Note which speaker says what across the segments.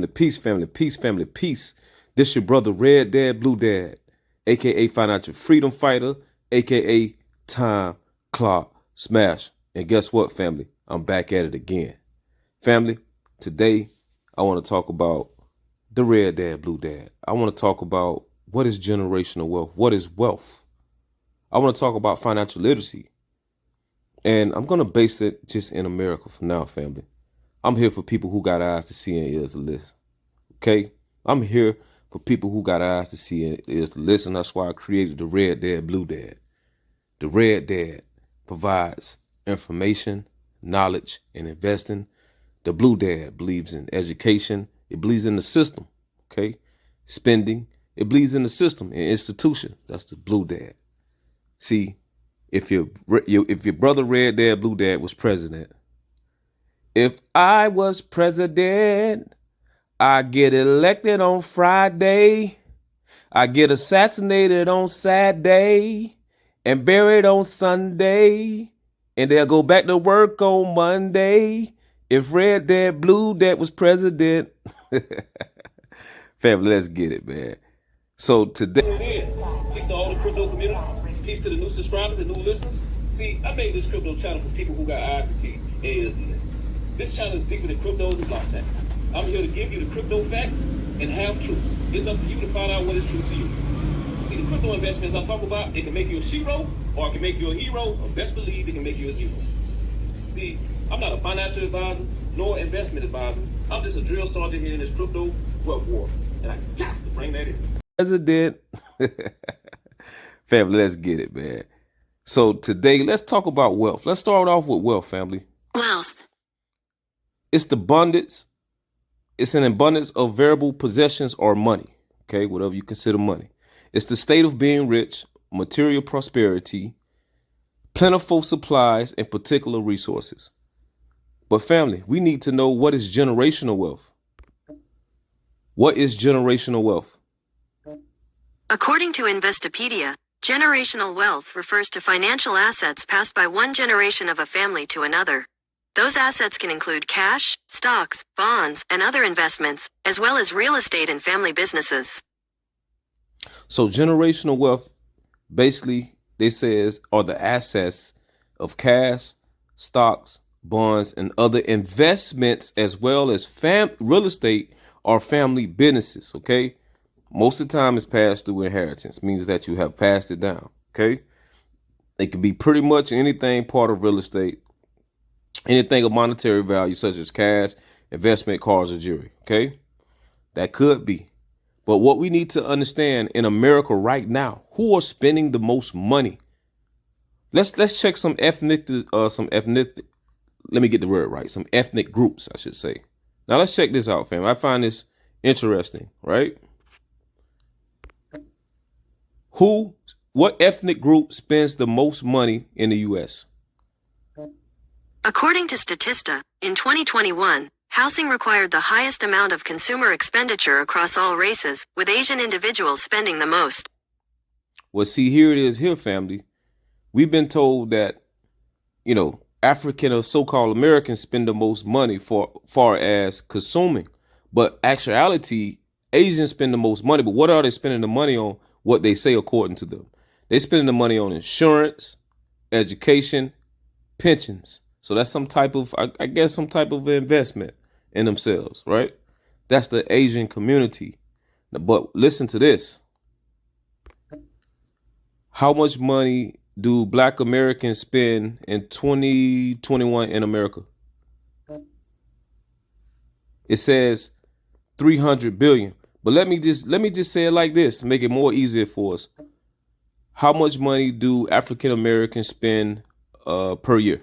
Speaker 1: Peace, family, peace, family, peace. This your brother Red Dad, Blue Dad, aka Financial Freedom Fighter, aka Time Clock Smash. And guess what, family? I'm back at it again. Family, today I want to talk about the Red Dad, Blue Dad. I want to talk about what is generational wealth. What is wealth? I want to talk about financial literacy. And I'm going to base it just in America for now, family. I'm here for people who got eyes to see and ears to listen. Okay? I'm here for people who got eyes to see and ears to listen. That's why I created the Red Dad, Blue Dad. The Red Dad provides information, knowledge, and investing. The Blue Dad believes in education. It believes in the system. Okay? Spending. It believes in the system and institution. That's the Blue Dad. See, if your brother Red Dad, Blue Dad was president, if I was president, I get elected on Friday, I get assassinated on Saturday, and buried on Sunday, and they'll go back to work on Monday. If Red Dad, Blue Dad was president. Family, let's get it, man. So today,
Speaker 2: peace to all the crypto community. Peace to the new subscribers and new listeners. See, I made this crypto channel for people who got eyes to see and ears to listen. This channel is deeper than cryptos and blockchain. I'm here to give you the crypto facts and have truths. It's up to you to find out what is true to you. See, the crypto investments I talk about, it can make you a shero or it can make you a hero, or best believe it can make you a zero. See, I'm not a financial advisor nor investment advisor. I'm just a drill sergeant here in this crypto wealth war. And I got to bring that in.
Speaker 1: President. Family, let's get it, man. So today, let's talk about wealth. Let's start off with wealth, family.
Speaker 3: Wealth.
Speaker 1: It's the abundance. It's an abundance of variable possessions or money. Okay, whatever you consider money. It's the state of being rich, material prosperity, plentiful supplies, and particular resources. But family, we need to know what is generational wealth. What is generational wealth?
Speaker 3: According to Investopedia, generational wealth refers to financial assets passed by one generation of a family to another. Those assets can include cash, stocks, bonds, and other investments, as well as real estate and family businesses.
Speaker 1: So generational wealth, basically, they says, are the assets of cash, stocks, bonds, and other investments, as well as real estate or family businesses. Okay. Most of the time it's passed through inheritance, means that you have passed it down. Okay. It could be pretty much anything part of real estate, anything of monetary value, such as cash, investment, cars, or jewelry. Okay. That could be. But what we need to understand in America right now, who are spending the most money? Let's check some ethnic, let me get the word right. Some ethnic groups, I should say. Now let's check this out, fam. I find this interesting, right? What ethnic group spends the most money in the U.S.?
Speaker 3: According to Statista, in 2021, housing required the highest amount of consumer expenditure across all races, with Asian individuals spending the most.
Speaker 1: Well, see, here it is here, family. We've been told that, African or so-called Americans spend the most money for far as consuming. But actuality, Asians spend the most money. But what are they spending the money on? What they say according to them. They're spending the money on insurance, education, pensions. So that's some type of, I guess, some type of investment in themselves, right? That's the Asian community. But listen to this. How much money do Black Americans spend in 2021 in America? It says 300 billion. But let me just say it like this, make it more easier for us. How much money do African Americans spend per year?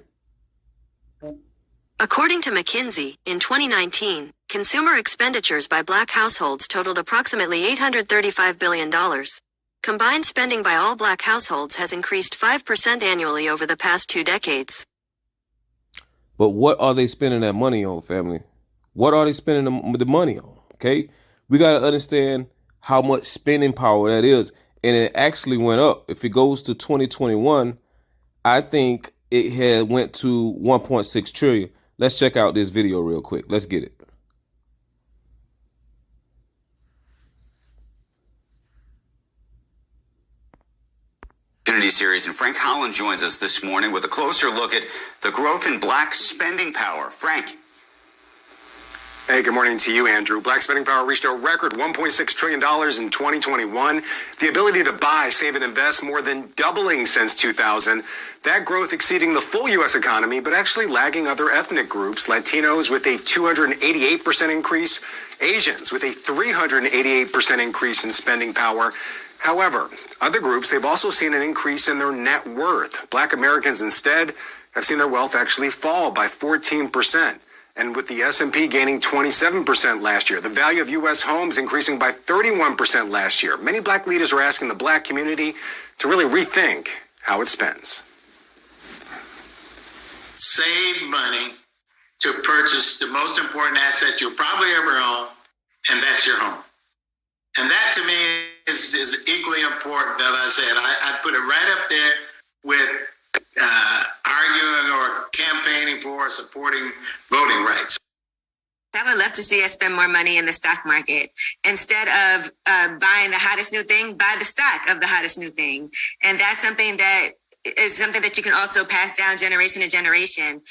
Speaker 3: According to McKinsey, in 2019, consumer expenditures by Black households totaled approximately $835 billion. Combined spending by all Black households has increased 5% annually over the past 2 decades.
Speaker 1: But what are they spending that money on, family? What are they spending the money on? Okay, we got to understand how much spending power that is. And it actually went up. If it goes to 2021, I think it had went to 1.6 trillion. Let's check out this video real quick. Let's get it.
Speaker 4: Opportunity Series, and Frank Holland joins us this morning with a closer look at the growth in black spending power. Frank.
Speaker 5: Hey, good morning to you, Andrew. Black spending power reached a record $1.6 trillion in 2021. The ability to buy, save, and invest more than doubling since 2000. That growth exceeding the full U.S. economy, but actually lagging other ethnic groups. Latinos with a 288% increase. Asians with a 388% increase in spending power. However, other groups, they've also seen an increase in their net worth. Black Americans instead have seen their wealth actually fall by 14%. And with the S&P gaining 27% last year, the value of U.S. homes increasing by 31% last year. Many black leaders are asking the black community to really rethink how it spends.
Speaker 6: Save money to purchase the most important asset you'll probably ever own, and that's your home. And that to me is equally important. As I said, I put it right up there with arguing or campaigning for or supporting voting rights.
Speaker 7: I would love to see us spend more money in the stock market. Instead of buying the hottest new thing, buy the stock of the hottest new thing. And that's something that you can also pass down generation to generation.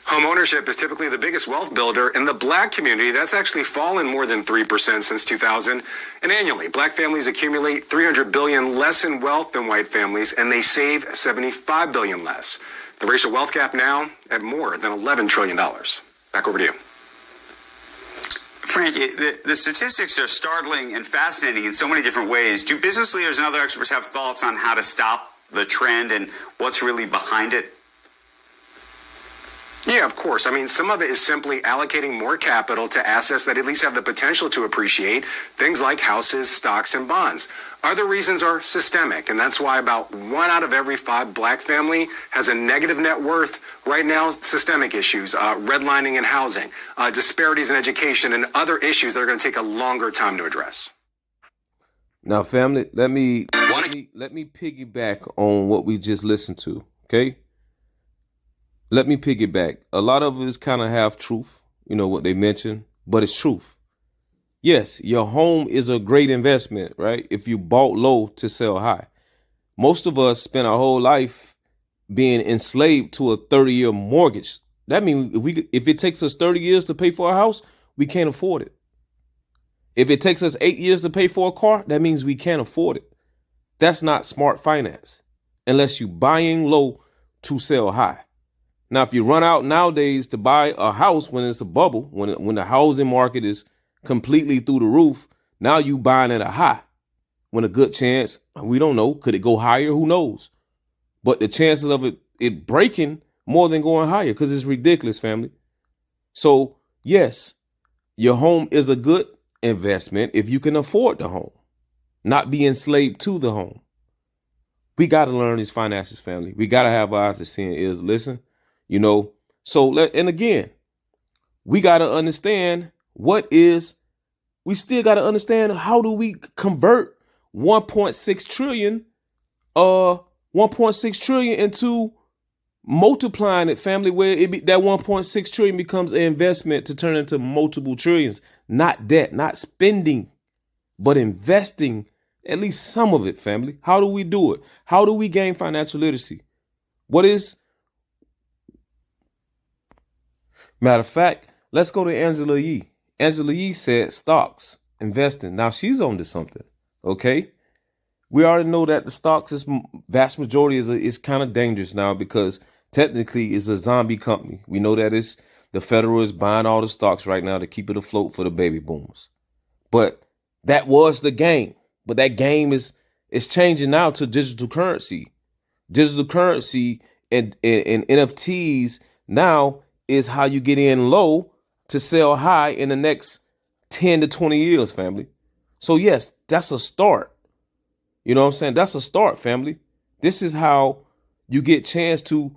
Speaker 5: Home ownership is typically the biggest wealth builder in the black community. That's actually fallen more than 3% since 2000. And annually, black families accumulate $300 billion less in wealth than white families, and they save $75 billion less. The racial wealth gap now at more than $11 trillion. Back over to you.
Speaker 4: Frank, the statistics are startling and fascinating in so many different ways. Do business leaders and other experts have thoughts on how to stop the trend and what's really behind it?
Speaker 5: Yeah, of course. I mean, some of it is simply allocating more capital to assets that at least have the potential to appreciate, things like houses, stocks, and bonds. Other reasons are systemic, and that's why about 1 out of every 5 black family has a negative net worth. Right now, systemic issues, redlining in housing, disparities in education, and other issues that are going to take a longer time to address.
Speaker 1: Now, family, let me piggyback on what we just listened to, okay? Let me piggyback. A lot of it is kind of half truth, what they mentioned, but it's truth. Yes, your home is a great investment, right? If you bought low to sell high. Most of us spend our whole life being enslaved to a 30-year mortgage. That means if it takes us 30 years to pay for a house, we can't afford it. If it takes us 8 years to pay for a car, that means we can't afford it. That's not smart finance unless you're buying low to sell high. Now, if you run out nowadays to buy a house when it's a bubble, when the housing market is completely through the roof, now you buying at a high. When a good chance, we don't know, could it go higher? Who knows? But the chances of it breaking more than going higher because it's ridiculous, family. So, yes, your home is a good investment if you can afford the home, not be enslaved to the home. We got to learn these finances, family. We got to have eyes to see and ears to listen. And again, we got to understand we still got to understand how do we convert 1.6 trillion into multiplying it, family, where that 1.6 trillion becomes an investment to turn into multiple trillions, not debt, not spending, but investing at least some of it, family. How do we do it? How do we gain financial literacy? Matter of fact, let's go to Angela Yee. Angela Yee said stocks, investing. Now she's on to something, okay? We already know that the stocks vast majority is kind of dangerous now because technically it's a zombie company. We know that the Federal is buying all the stocks right now to keep it afloat for the baby boomers. But that was the game. But that game is changing now to digital currency. Digital currency and NFTs now is how you get in low to sell high in the next 10 to 20 years, family. So yes, that's a start. You know what I'm saying? That's a start, family. This is how you get chance to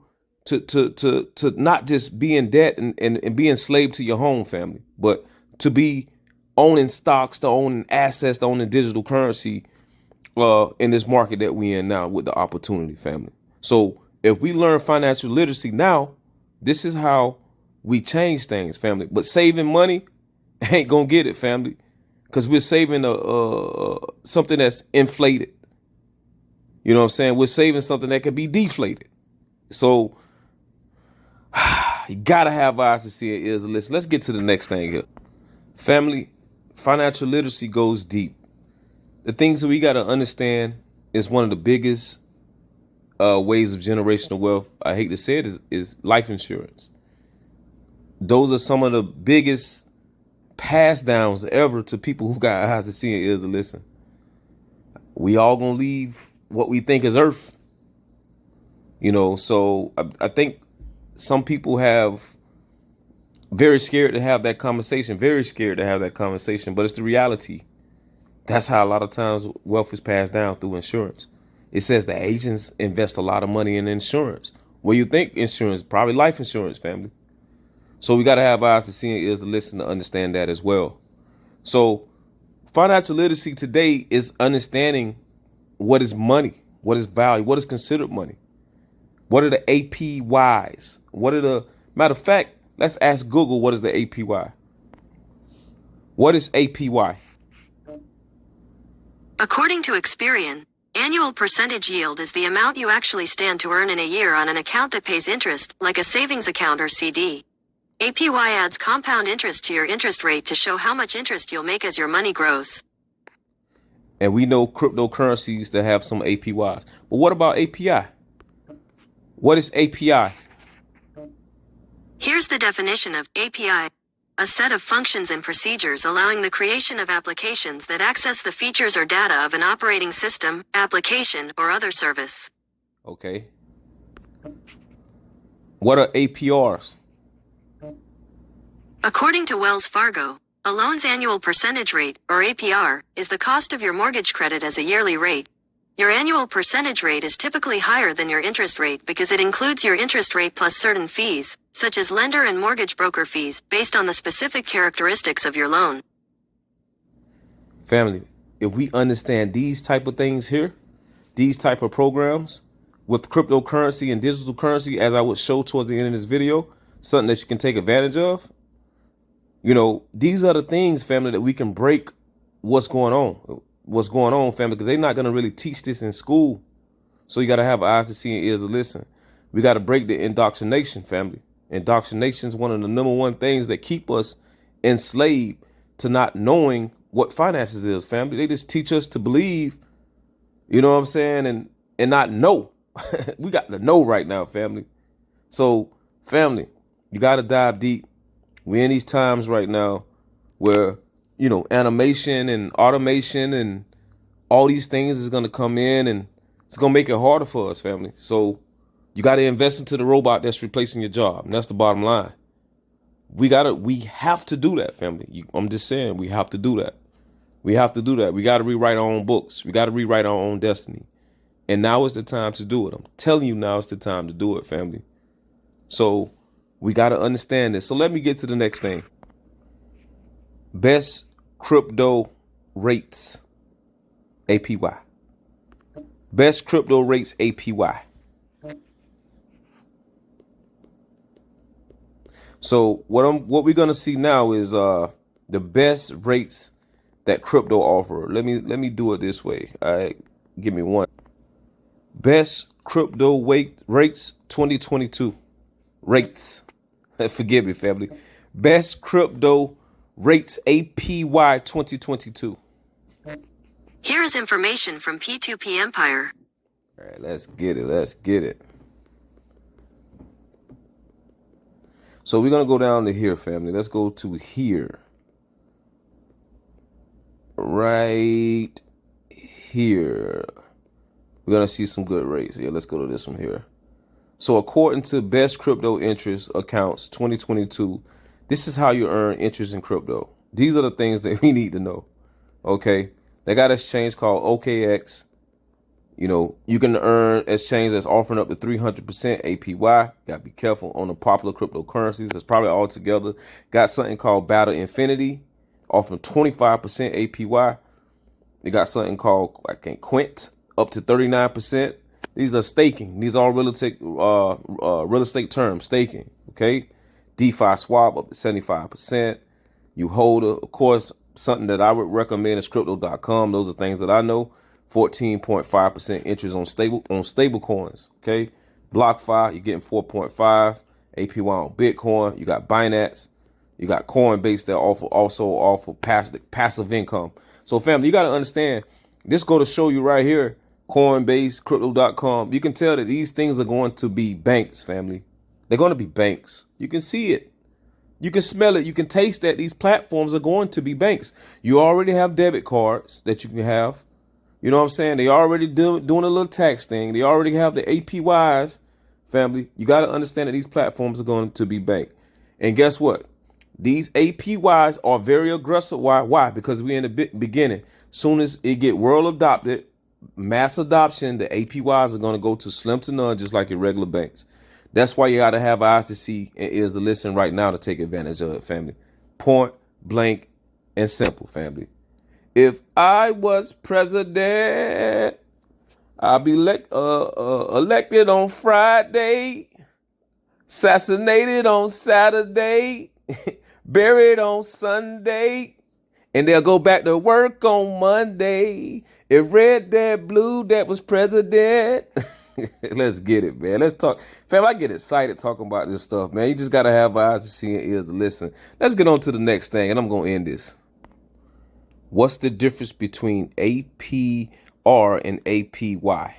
Speaker 1: not just be in debt and be enslaved to your home, family, but to be owning stocks, to owning assets, to owning digital currency in this market that we in now with the opportunity, family. So if we learn financial literacy now, this is how we change things, family. But saving money ain't gonna get it, family, because we're saving something that's inflated. You know what I'm saying? We're saving something that could be deflated. So you gotta have eyes to see and ears to listen. Let's get to the next thing here. Family, financial literacy goes deep. The things that we gotta understand is one of the biggest ways of generational wealth. I hate to say it, is life insurance. Those are some of the biggest pass downs ever to people who got eyes to see and ears to listen. We all gonna leave what we think is earth. You know, so I think some people have very scared to have that conversation, but it's the reality. That's how a lot of times wealth is passed down, through insurance. It says the agents invest a lot of money in insurance. What do you think insurance? Probably life insurance, family. So we got to have eyes to see and ears to listen to understand that as well. So financial literacy today is understanding what is money, what is value, what is considered money. What are the APYs? Matter of fact, let's ask Google, what is the APY? What is APY?
Speaker 3: According to Experian, annual percentage yield is the amount you actually stand to earn in a year on an account that pays interest, like a savings account or CD. APY adds compound interest to your interest rate to show how much interest you'll make as your money grows.
Speaker 1: And we know cryptocurrencies that have some APYs. But what about API? What is API?
Speaker 3: Here's the definition of API. A set of functions and procedures allowing the creation of applications that access the features or data of an operating system, application, or other service.
Speaker 1: Okay. What are APRs?
Speaker 3: According to Wells Fargo, a loan's annual percentage rate, or APR, is the cost of your mortgage credit as a yearly rate. Your annual percentage rate is typically higher than your interest rate because it includes your interest rate plus certain fees, such as lender and mortgage broker fees, based on the specific characteristics of your loan.
Speaker 1: Family, if we understand these type of things here, these type of programs with cryptocurrency and digital currency, as I would show towards the end of this video, something that you can take advantage of. You know, these are the things, family, that we can break what's going on, family, because they're not going to really teach this in school. So you got to have eyes to see and ears to listen. We got to break the indoctrination, family. Indoctrination is one of the number one things that keep us enslaved to not knowing what finances is, family. They just teach us to believe, you know what I'm saying, and not know. We got to know right now, family. So, family, you got to dive deep. We're in these times right now where, you know, animation and automation and all these things is going to come in, and it's going to make it harder for us, family. So you got to invest into the robot that's replacing your job. And that's the bottom line. We have to do that, family. I'm just saying, we have to do that. We got to rewrite our own books. We got to rewrite our own destiny. And now is the time to do it. I'm telling you, now is the time to do it, family. So we got to understand this. So let me get to the next thing. Best crypto rates, APY. Best crypto rates, APY. So what we're gonna see now is the best rates that crypto offer. Let me do it this way. All right, give me one. Best crypto rates 2022 rates. Forgive me, family. Best crypto rates, APY 2022.
Speaker 3: Here is information from P2P Empire.
Speaker 1: All right, let's get it. So we're going to go down to here, family. Let's go to here. Right here. We're going to see some good rates. Yeah, let's go to this one here. So according to Best Crypto Interest Accounts 2022, this is how you earn interest in crypto. These are the things that we need to know. Okay. They got an exchange called OKX. You know, you can earn exchange that's offering up to 300% APY. Got to be careful on the popular cryptocurrencies. That's probably all together. Got something called Battle Infinity, offering 25% APY. They got something called, Quint, up to 39%. These are staking. These are all real estate terms, staking. Okay. DeFi swap up to 75%. You hold, of course, something that I would recommend is crypto.com. Those are things that I know. 14.5% interest on stable coins. Okay. BlockFi, you're getting 4.5 APY on Bitcoin. You got Binance. You got Coinbase that also offer passive income. So family, you got to understand, this go to show you right here, Coinbase, crypto.com. You can tell that these things are going to be banks, family. They're going to be banks. You can see it. You can smell it. You can taste that these platforms are going to be banks. You already have debit cards that you can have. You know what I'm saying? They already doing a little tax thing. They already have the APYs, family. You got to understand that these platforms are going to be bank. And guess what? These APYs are very aggressive. Why? Why? Because we're in the beginning. Soon as it get world adopted, mass adoption, the APYs are going to go to slim to none, just like your regular banks. That's why you got to have eyes to see and ears to listen right now to take advantage of it, family. Point blank and simple, family. If I was president, I'll be elected on Friday, assassinated on Saturday, buried on Sunday, and they'll go back to work on Monday. If Red Dad Blue Dad was president. Let's get it, man. Let's talk. Fam, I get excited talking about this stuff, man. You just got to have eyes to see and ears to listen. Let's get on to the next thing, and I'm going to end this. What's the difference between APR and APY?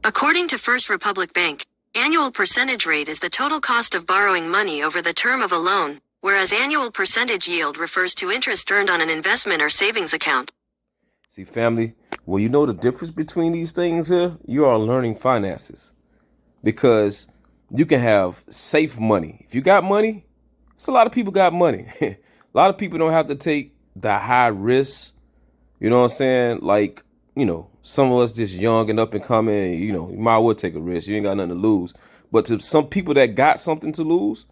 Speaker 3: According to First Republic Bank, annual percentage rate is the total cost of borrowing money over the term of a loan, whereas annual percentage yield refers to interest earned on an investment or savings account.
Speaker 1: See, family, well, you know the difference between these things here? You are learning finances, because you can have safe money. If you got money, it's a lot of people got money. A lot of people don't have to take the high risk. You know what I'm saying? Like, you know, some of us just young and up and coming, you know, you might as well take a risk. You ain't got nothing to lose. But to some people that got something to lose,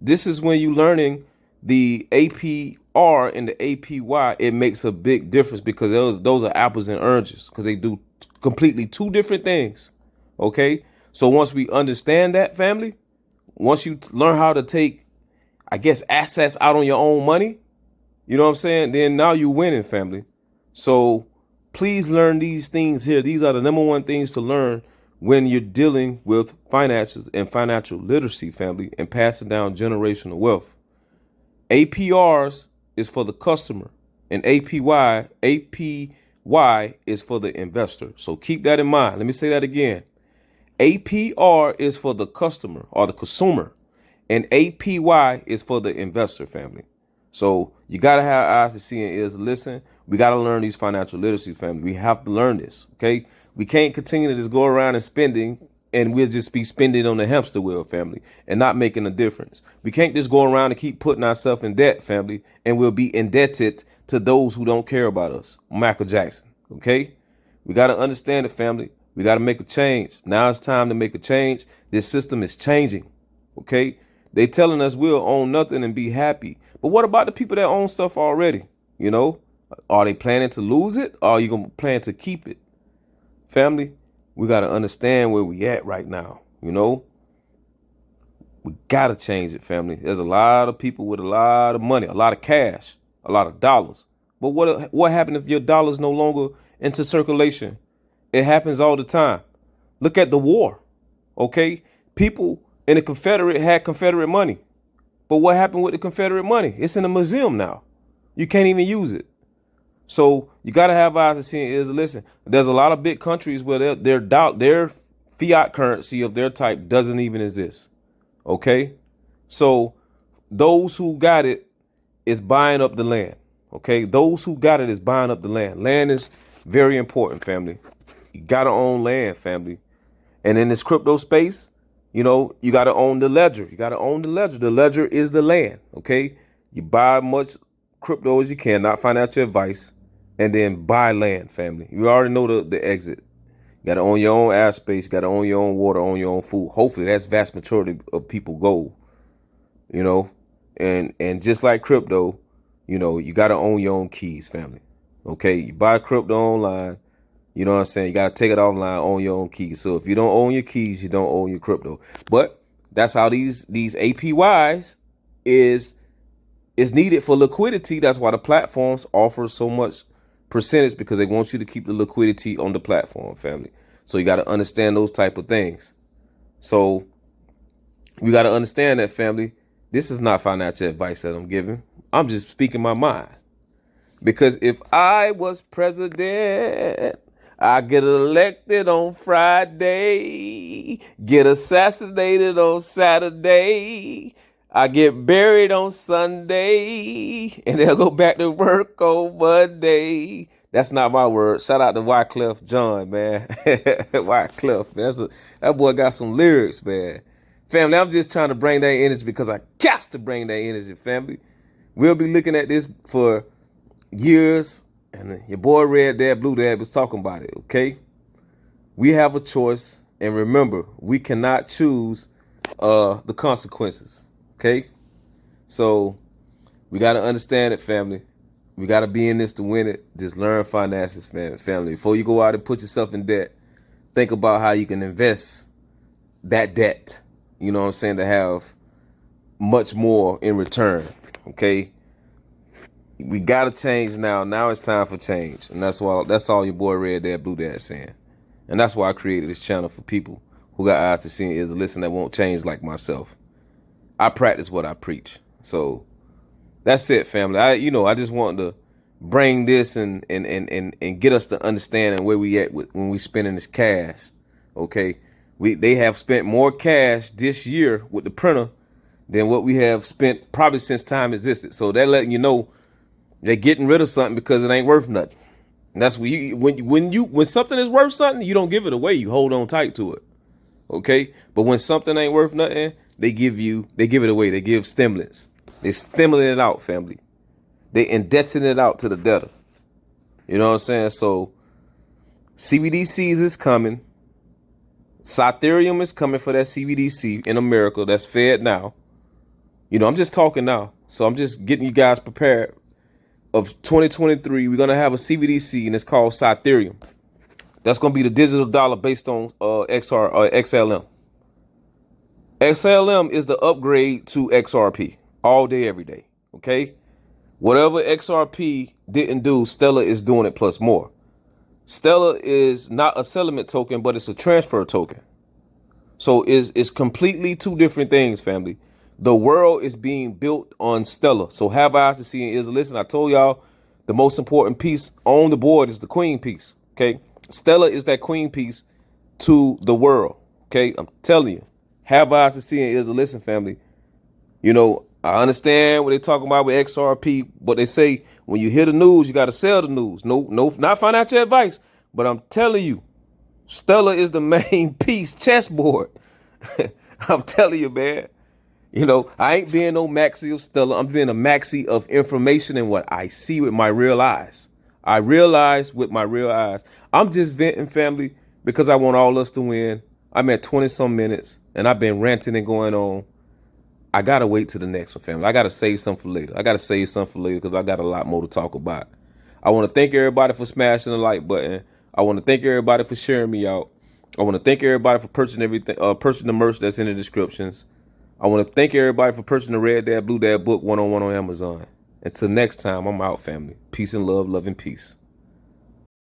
Speaker 1: this is when you learning the APR and the APY. It makes a big difference, because those are apples and oranges, because they do completely two different things. Okay. So once we understand that, family, once you learn how to take, I guess, assets out on your own money, you know what I'm saying? Then now you winning, family. So please learn these things here. These are the number one things to learn when you're dealing with finances and financial literacy, family, and passing down generational wealth. APRs is for the customer, and APY is for the investor. So keep that in mind. Let me say that again. APR is for the customer or the consumer, and APY is for the investor, family. So you got to have eyes to see and ears to listen. We got to learn these financial literacy, family. We have to learn this. OK, we can't continue to just go around and spending, and we'll just be spending on the hamster wheel, family, and not making a difference. We can't just go around and keep putting ourselves in debt, family, and we'll be indebted to those who don't care about us. Michael Jackson. OK, we got to understand it, family. We got to make a change. Now it's time to make a change. This system is changing. OK, they telling us we'll own nothing and be happy. But what about the people that own stuff already? You know, are they planning to lose it, or are you going to plan to keep it? Family, we got to understand where we at right now. You know, we got to change it, family. There's a lot of people with a lot of money, a lot of cash, a lot of dollars. But what happened if your dollars no longer into circulation? It happens all the time. Look at the war. OK, people in the Confederate had Confederate money. But what happened with the Confederate money? It's in a museum now. You can't even use it. So you got to have eyes to see and ears to listen. There's a lot of big countries where their fiat currency of their type doesn't even exist. OK, so those who got it is buying up the land. OK, those who got it is buying up the land. Land is very important, family. You got to own land, family. And in this crypto space, you know, you got to own the ledger. You got to own the ledger. The ledger is the land. OK, you buy much crypto as you can, not financial advice, and then buy land, family. You already know the exit. You got to own your own airspace. You got to own your own water, own your own food. Hopefully that's vast majority of people goal, you know, and just like crypto, you know, you got to own your own keys, family. OK, you buy crypto online. You know what I'm saying? You got to take it offline, own your own keys. So if you don't own your keys, you don't own your crypto. But that's how these APYs is needed for liquidity. That's why the platforms offer so much percentage because they want you to keep the liquidity on the platform, family. So you got to understand those type of things. So we got to understand that, family. This is not financial advice that I'm giving. I'm just speaking my mind. Because if I was president, I get elected on Friday, get assassinated on Saturday, I get buried on Sunday, and they'll go back to work on Monday. That's not my word. Shout out to Wyclef John, man. Wyclef, man. That boy got some lyrics, man. Family, I'm just trying to bring that energy because I got to bring that energy, family. We'll be looking at this for years, and your boy Red Dad, Blue Dad was talking about it, okay? We have a choice, and remember, we cannot choose the consequences, okay? So we got to understand it, family. We got to be in this to win it. Just learn finances, family. Before you go out and put yourself in debt, think about how you can invest that debt, you know what I'm saying, to have much more in return, okay? We got to change now. Now it's time for change. And that's all your boy Red Dad, Blue Dad saying. And that's why I created this channel for people who got eyes to see and ears to listen that won't change like myself. I practice what I preach. So that's it, family. I just want to bring this and get us to understand where we at when we spending this cash. Okay. They have spent more cash this year with the printer than what we have spent probably since time existed. So they're letting you know they're getting rid of something because it ain't worth nothing. And that's when something is worth something, you don't give it away. You hold on tight to it. Okay. But when something ain't worth nothing, they give it away. They give stimulants. They stimulate it out, family. They indebting it out to the debtor. You know what I'm saying? So CBDCs is coming. Ethereum is coming for that CBDC in America. That's Fed now. You know, I'm just talking now. So I'm just getting you guys prepared. Of 2023, we're going to have a CBDC, and it's called Ethereum. That's going to be the digital dollar based on XLM. XLM is the upgrade to XRP all day, every day. Okay. Whatever XRP didn't do, Stellar is doing it plus more. Stellar is not a settlement token, but it's a transfer token. So it's completely two different things, family. The world is being built on Stellar. So have eyes to see and ears to listen. I told y'all the most important piece on the board is the queen piece. Okay. Stellar is that queen piece to the world. Okay. I'm telling you, have eyes to see and ears to listen, family. You know, I understand what they're talking about with XRP, but they say when you hear the news, you got to sell the news. No, not financial advice, but I'm telling you, Stellar is the main piece chessboard. I'm telling you, man. You know, I ain't being no maxi of Stellar. I'm being a maxi of information and what I see with my real eyes. I realize with my real eyes. I'm just venting, family, because I want all us to win. I'm at 20 some minutes and I've been ranting and going on. I got to wait to the next one, family. I got to save something for later. Because I got a lot more to talk about. I want to thank everybody for smashing the like button. I want to thank everybody for sharing me out. I want to thank everybody for purchasing everything, purchasing the merch that's in the descriptions. I want to thank everybody for purchasing the Red Dad, Blue Dad book one-on-one on Amazon. Until next time, I'm out, family. Peace and love, love and peace.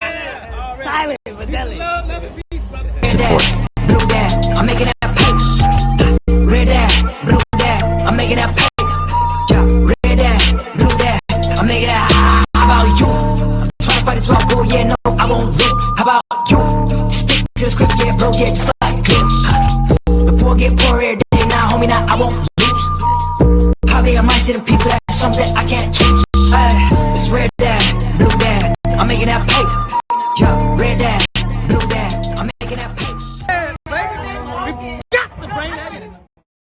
Speaker 8: Silent, but deadly.
Speaker 9: Support. Blue Dad, I'm making that pay. Red Dad, Blue Dad, I'm making that pay. Yeah, Red Dad, Blue Dad, I'm making that. How about you? I'm trying to fight this while bro, yeah, no, I won't lose. How about you? Stick to the script, yeah, bro, yeah, just like glue. The poor get poorer, now, homie, now I won't lose. Probably I might see the people, that's something I can't choose.